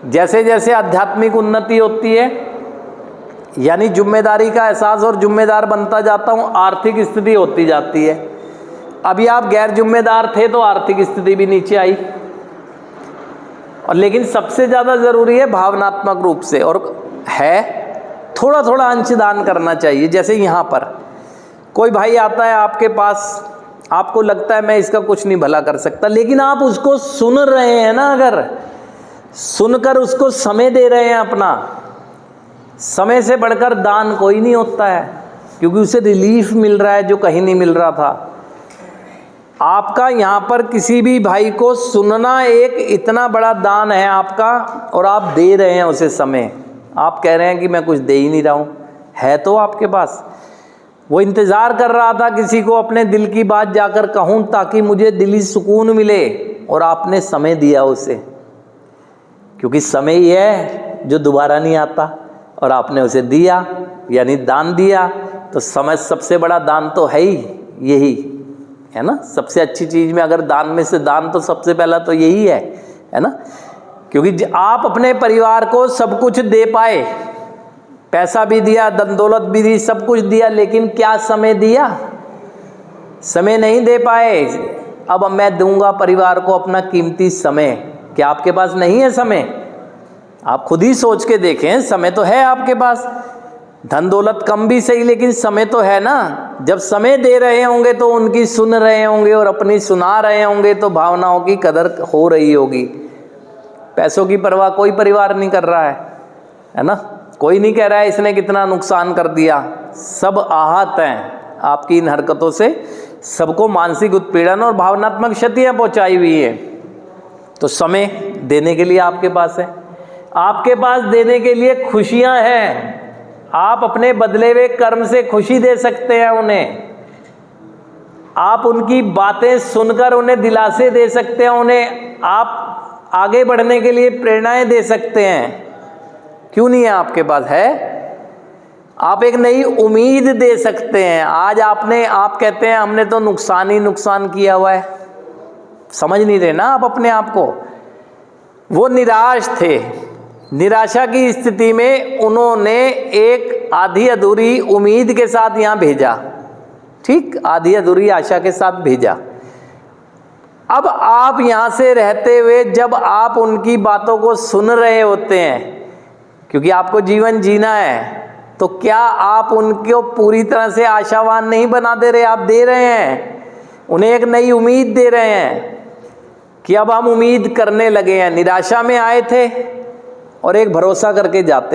जैसे जैसे आध्यात्मिक उन्नति होती है, यानी जिम्मेदारी का एहसास और जिम्मेदार बनता जाता हूँ, आर्थिक स्थिति होती जाती है। अभी आप गैर जिम्मेदार थे तो आर्थिक स्थिति भी नीचे आई। और लेकिन सबसे ज़्यादा ज़रूरी है भावनात्मक रूप से, और है थोड़ा थोड़ा अंशदान करना चाहिए। जैसे यहाँ पर कोई भाई आता है आपके पास, आपको लगता है मैं इसका कुछ नहीं भला कर सकता, लेकिन आप उसको सुन रहे हैं ना, अगर सुनकर उसको समय दे रहे हैं अपना, समय से बढ़कर दान कोई नहीं होता है, क्योंकि उसे रिलीफ मिल रहा है जो कहीं नहीं मिल रहा था। आपका यहाँ पर किसी भी भाई को सुनना एक इतना बड़ा दान है आपका, और आप दे रहे हैं उसे समय। आप कह रहे हैं कि मैं कुछ दे ही नहीं रहा हूँ, है तो आपके पास। वो इंतज़ार कर रहा था किसी को अपने दिल की बात जाकर कहूँ ताकि मुझे दिली सुकून मिले, और आपने समय दिया उसे, क्योंकि समय ही है जो दोबारा नहीं आता, और आपने उसे दिया, यानी दान दिया। तो समय सबसे बड़ा दान तो है ही यही है ना। सबसे अच्छी चीज़ में अगर दान में से दान, तो सबसे पहला तो यही है ना। क्योंकि आप अपने परिवार को सब कुछ दे पाए, पैसा भी दिया, धन दौलत भी दी, सब कुछ दिया, लेकिन क्या समय दिया? समय नहीं दे पाए। अब मैं दूंगा परिवार को अपना कीमती समय। क्या आपके पास नहीं है समय? आप खुद ही सोच के देखें, समय तो है आपके पास। धन दौलत कम भी सही, लेकिन समय तो है ना। जब समय दे रहे होंगे तो उनकी सुन रहे होंगे, और अपनी सुना रहे होंगे, तो भावनाओं की कदर हो रही होगी। पैसों की परवाह कोई परिवार नहीं कर रहा है ना। कोई नहीं कह रहा है इसने कितना नुकसान कर दिया। सब आहत हैं आपकी इन हरकतों से, सबको मानसिक उत्पीड़न और भावनात्मक क्षतियाँ पहुँचाई हुई है। तो समय देने के लिए आपके पास है, आपके पास देने के लिए खुशियाँ हैं। आप अपने बदले हुए कर्म से खुशी दे सकते हैं उन्हें। आप उनकी बातें सुनकर उन्हें दिलासे दे सकते हैं, उन्हें आप आगे बढ़ने के लिए प्रेरणाएं दे सकते हैं। क्यों नहीं है आपके पास? है। आप एक नई उम्मीद दे सकते हैं। आज आप कहते हैं हमने तो नुकसान ही नुकसान किया हुआ है। समझ नहीं रहे ना आप अपने आप को। वो निराश थे, निराशा की स्थिति में उन्होंने एक आधी अधूरी उम्मीद के साथ यहाँ भेजा, ठीक, आधी अधूरी आशा के साथ भेजा। अब आप यहाँ से रहते हुए जब आप उनकी बातों को सुन रहे होते हैं, क्योंकि आपको जीवन जीना है, तो क्या आप उनको पूरी तरह से आशावान नहीं बना दे रहे? आप दे रहे हैं, उन्हें एक नई उम्मीद दे रहे हैं कि अब हम उम्मीद करने लगे हैं। निराशा में आए थे और एक भरोसा करके जाते हैं।